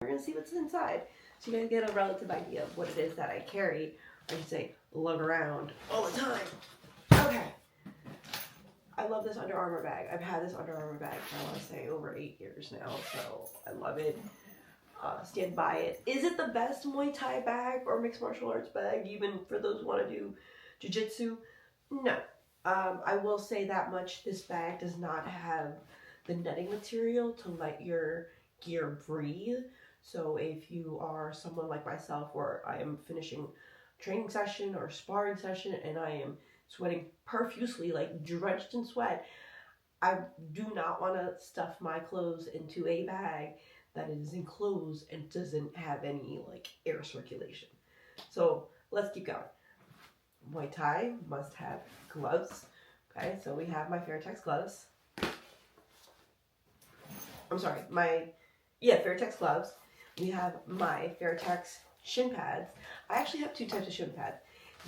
We're going to see what's inside. So you guys get a relative idea of what it is that I carry, or I should say, lug around all the time. Okay. I love this Under Armour bag. I've had this Under Armour bag for, I want to say, over 8 years now, so I love it. Stand by it. Is it the best Muay Thai bag or mixed martial arts bag, even for those who want to do jiu-jitsu? No. I will say that much. This bag does not have the netting material to let your gear breathe. So if you are someone like myself where I am finishing training session or sparring session and I am sweating profusely, like drenched in sweat, I do not want to stuff my clothes into a bag that is enclosed and doesn't have any like air circulation. So let's keep going. Muay Thai must have gloves. Okay, so we have my Fairtex gloves. I'm sorry, Fairtex gloves. We have my Fairtex shin pads. I actually have 2 types of shin pads.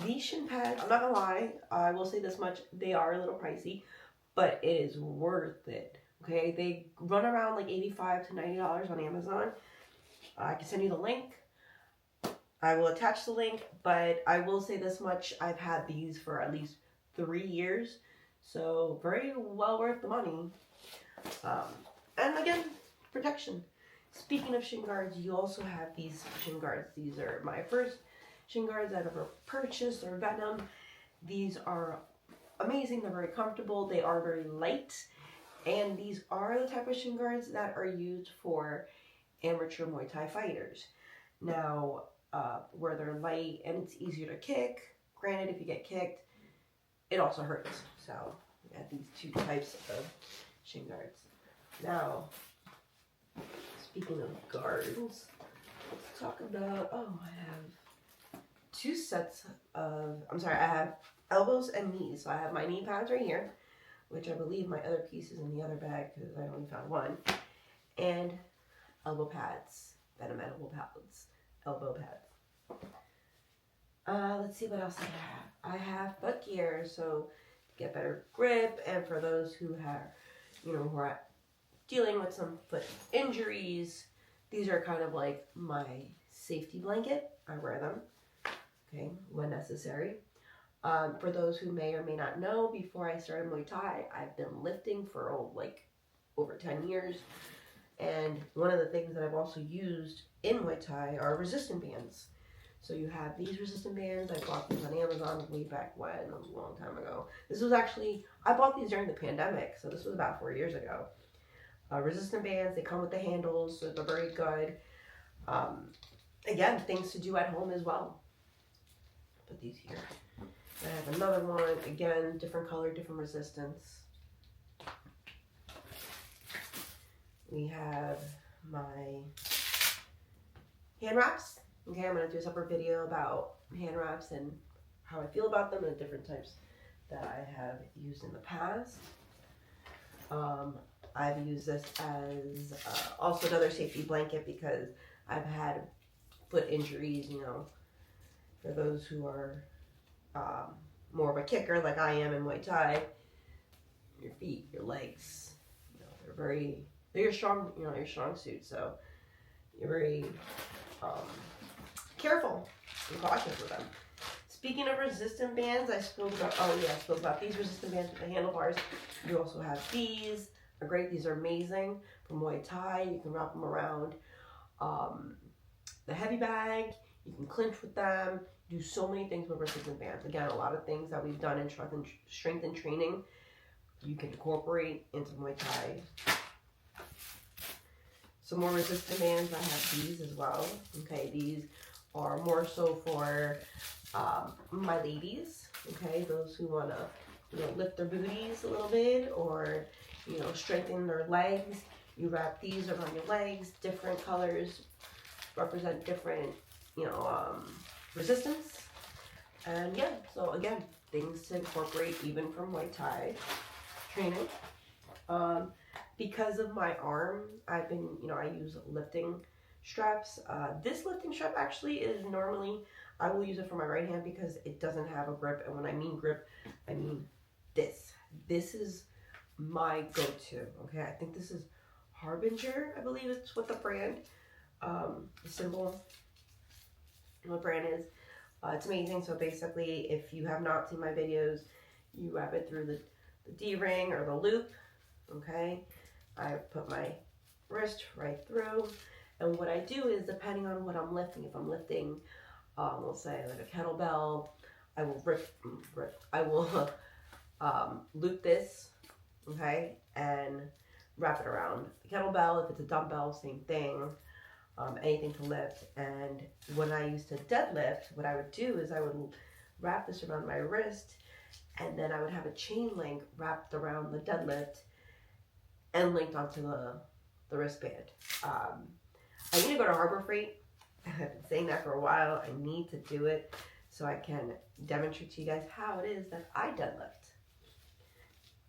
These shin pads, I'm not gonna lie, I will say this much, they are a little pricey, but it is worth it. Okay, they run around like $85 to $90 on Amazon. I can send you the link. I will attach the link, but I will say this much, I've had these for at least 3 years, so very well worth the money. And again, protection. Speaking of shin guards, you also have these shin guards. These are my first shin guards I've ever purchased. They're Venom. These are amazing. They're very comfortable. They are very light. And these are the type of shin guards that are used for amateur Muay Thai fighters. Now, where they're light and it's easier to kick. Granted, if you get kicked, it also hurts. So, we have these 2 types of shin guards. Now, speaking of guards, let's talk about, I have 2 sets of, I have elbows and knees. So I have my knee pads right here, which I believe my other piece is in the other bag because I only found 1, and elbow pads, Venom elbow pads. Let's see what else I have. I have foot gear, so to get better grip, and for those who have, who are dealing with some foot injuries, these are kind of like my safety blanket. I wear them, okay, when necessary. For those who may or may not know, before I started Muay Thai, I've been lifting for over 10 years. And one of the things that I've also used in Muay Thai are resistant bands. So you have these resistant bands. I bought these on Amazon way back when, a long time ago. This was actually, I bought these during the pandemic, so this was about 4 years ago. Resistant bands, they come with the handles, so they're very good. Again, things to do at home as well. Put these here. I have another one, again, different color, different resistance. We have my hand wraps. Okay, I'm going to do a separate video about hand wraps and how I feel about them and the different types that I have used in the past. I've used this as also another safety blanket because I've had foot injuries, for those who are more of a kicker like I am in Muay Thai. Your feet, your legs, they're your strong, your strong suit, so you're very careful and cautious with them. Speaking of resistant bands, I spilled about these resistant bands with the handlebars. You also have these. They're great. These are amazing for Muay Thai. You can wrap them around the heavy bag. You can clinch with them. Do so many things with resistant bands. Again, a lot of things that we've done in strength and training, you can incorporate into Muay Thai. Some more resistant bands. I have these as well. Okay, these are more so for my ladies. Okay, those who want to lift their booties a little bit or strengthen their legs. You wrap these around your legs. Different colors represent different resistance. And yeah, so again, things to incorporate even from Muay Thai training. Because of my arm, I've been, I use lifting straps. This lifting strap actually is normally, I will use it for my right hand because it doesn't have a grip. And when I mean grip, I mean this. This is my go-to, okay? I think this is Harbinger, I believe it's what the brand. the symbol, what brand is. It's amazing. So basically, if you have not seen my videos, you wrap it through the D-ring or the loop, okay? I put my wrist right through, and what I do is, depending on what I'm lifting, if I'm lifting, let's say like a kettlebell, I will loop this, okay, and wrap it around the kettlebell. If it's a dumbbell, same thing. Anything to lift. And when I used to deadlift, what I would do is I would wrap this around my wrist, and then I would have a chain link wrapped around the deadlift and linked onto the wristband. I need to go to Harbor Freight. I've been saying that for a while. I need to do it so I can demonstrate to you guys how it is that I deadlift.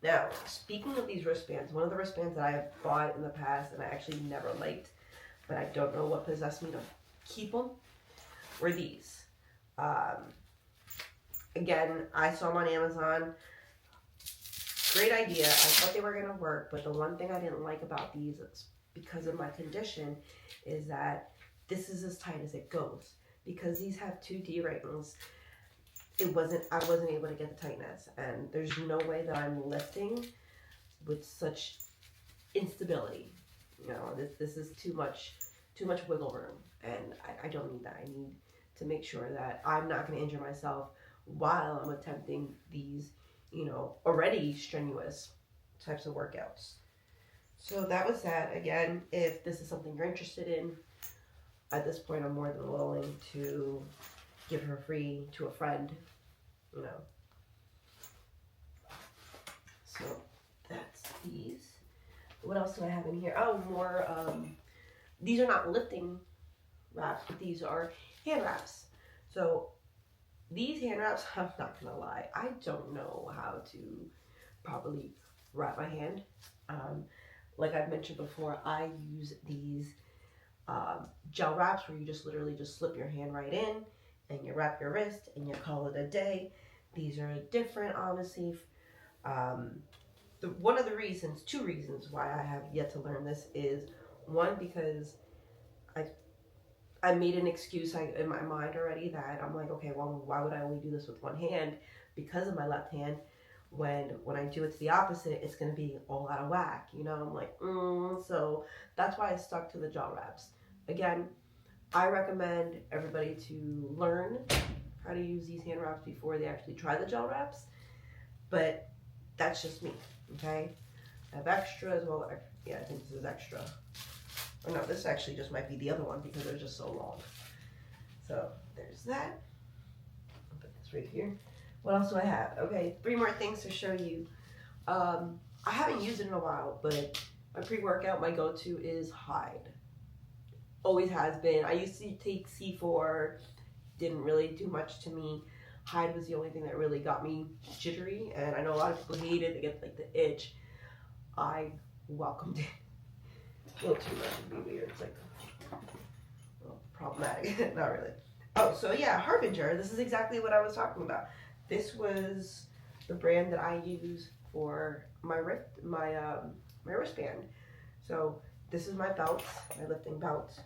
Now, speaking of these wristbands, one of the wristbands that I have bought in the past and I actually never liked, but I don't know what possessed me to keep them, were these. Again, I saw them on Amazon. Great idea. I thought they were going to work, but the one thing I didn't like about these, is because of my condition, is that this is as tight as it goes. Because these have 2 D-rings, I wasn't able to get the tightness, and there's no way that I'm lifting with such instability. You know, this is too much wiggle room, and I don't need that. I need to make sure that I'm not going to injure myself while I'm attempting these, you know, already strenuous types of workouts. So that was that. Again, if this is something you're interested in, at this point I'm more than willing to give her free to a friend, you know. So that's these. What else do I have in here? Oh, more, these are not lifting wraps, but these are hand wraps. So these hand wraps, I'm not gonna lie, I don't know how to properly wrap my hand. Like I've mentioned before, I use these gel wraps where you just literally just slip your hand right in and you wrap your wrist and you call it a day. These are different, honestly. One of the reasons, 2 reasons why I have yet to learn this is, one, because I made an excuse in my mind already that I'm like, okay, well, why would I only do this with one hand because of my left hand, when I do it to the opposite, it's going to be all out of whack, you know? I'm like, so that's why I stuck to the gel wraps. Again, I recommend everybody to learn how to use these hand wraps before they actually try the gel wraps, but that's just me, okay? I have extra as well. Yeah, I think this is extra. Or no, this actually just might be the other one because they're just so long. So there's that. I'll put this right here. What else do I have? Okay, 3 more things to show you. I haven't used it in a while, but my pre-workout, my go-to is Hyde. Always has been. I used to take C4, didn't really do much to me. Hyde was the only thing that really got me jittery, and I know a lot of people hate it. They get like the itch. I welcomed it. A little too much would be weird. It's like problematic. Not really. Oh, so yeah, Harbinger. This is exactly what I was talking about. This was the brand that I use for my wristband. So this is my belt, my lifting belt.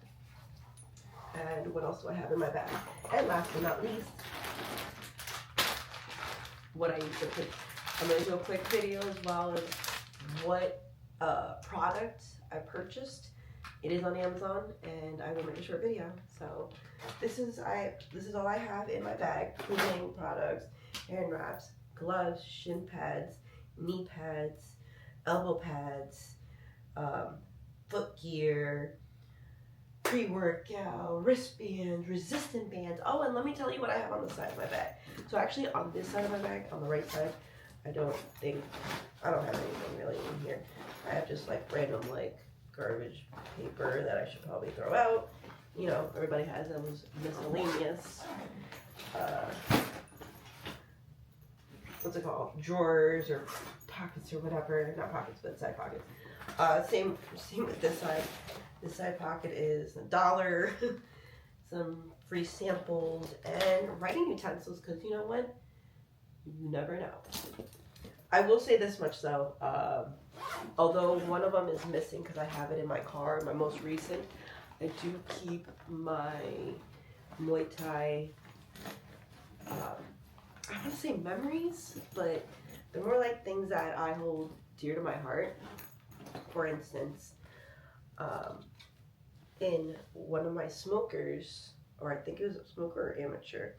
And what else do I have in my bag? And last but not least, what I use to put. I'm going to do a quick video as well as what product I purchased. It is on Amazon, and I will make a short video. So this is all I have in my bag: cleaning products, hand wraps, gloves, shin pads, knee pads, elbow pads, foot gear, pre-workout, wristbands, resistant bands. Oh, and let me tell you what I have on the side of my bag. So actually on this side of my bag, on the right side, I don't have anything really in here. I have just like random like garbage paper that I should probably throw out. You know, everybody has those miscellaneous, what's it called? Drawers or pockets or whatever. Not pockets, but side pockets. Same with this side. This side pocket is $1, some free samples, and writing utensils, because you know what? You never know. I will say this much though, although one of them is missing because I have it in my car, my most recent, I do keep my Muay Thai, I want to say memories, but they're more like things that I hold dear to my heart. For instance, in one of my smokers, or I think it was a smoker or amateur,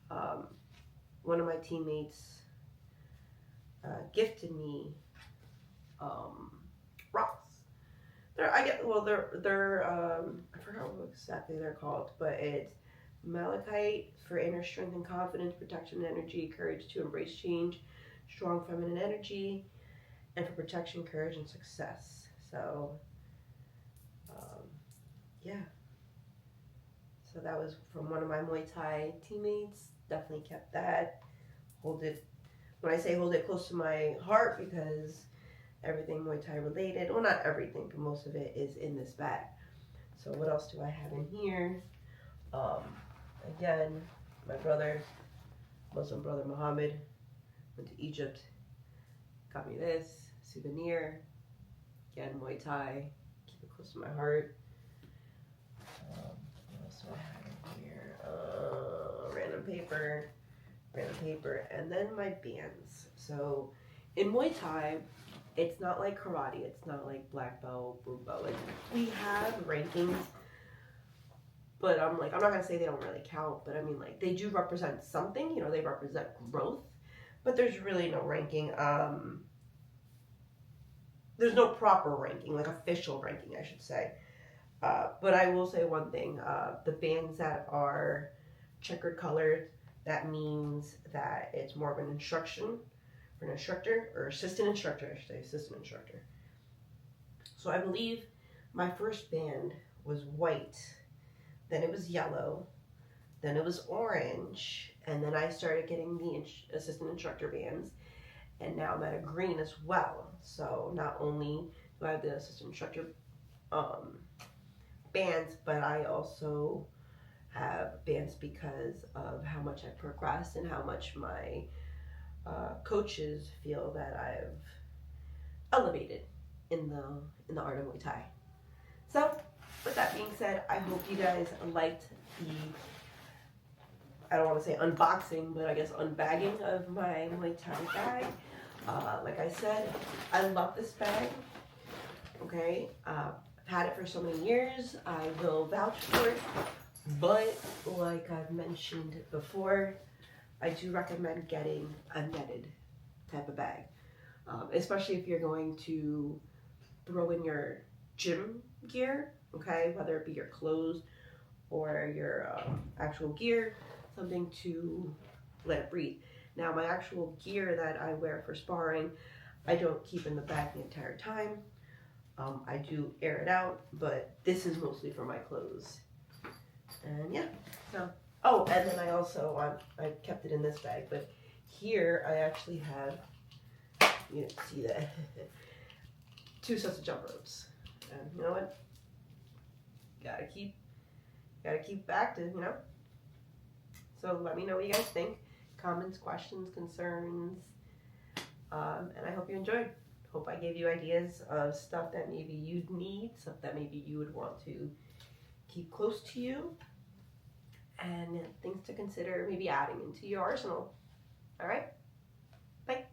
um, one of my teammates gifted me rocks. I forgot what exactly they're called, but it's malachite for inner strength and confidence, protection and energy, courage to embrace change, strong feminine energy, and for protection, courage, and success. So, um, yeah. So that was from one of my Muay Thai teammates. Definitely kept that. Hold it. When I say hold it close to my heart, because everything Muay Thai related, well, not everything, but most of it is in this bag. So what else do I have in here? Um, Again, my brother, Muslim brother Muhammad, went to Egypt, got me this souvenir. Again, Muay Thai, keep it close to my heart. What else do I have in here? Random paper, and then my bands. So in Muay Thai, it's not like karate. It's not like black belt, blue belt. Like, we have rankings, but I'm not gonna say they don't really count. But I mean, like, they do represent something. You know, they represent growth. But there's really no ranking. There's no proper ranking, like official ranking, I should say. But I will say one thing: the bands that are checkered colored, that means that it's more of an instruction for an instructor, or assistant instructor, I should say, assistant instructor. So I believe my first band was white, then it was yellow, then it was orange, and then I started getting the assistant instructor bands, and now I'm at a green as well. So not only do I have the assistant instructor bands, but I also have bands because of how much I progressed and how much my coaches feel that I've elevated in the art of Muay Thai. So, with that being said, I hope you guys liked the, I don't want to say unboxing, but I guess unbagging of my Muay Thai bag. Like I said, I love this bag. Okay, I've had it for so many years. I will vouch for it. But like I've mentioned before, I do recommend getting a netted type of bag, especially if you're going to throw in your gym gear, okay, whether it be your clothes or your actual gear, something to let it breathe. Now, my actual gear that I wear for sparring, I don't keep in the bag the entire time. I do air it out, but this is mostly for my clothes. And yeah, so, oh, and then I also, I kept it in this bag, but here I actually have, you didn't see that, 2 sets of jump ropes. And you know what? Gotta keep active, you know? So let me know what you guys think. Comments, questions, concerns. And I hope you enjoyed. Hope I gave you ideas of stuff that maybe you'd need, stuff that maybe you would want to keep close to you, and things to consider maybe adding into your arsenal. All right? Bye.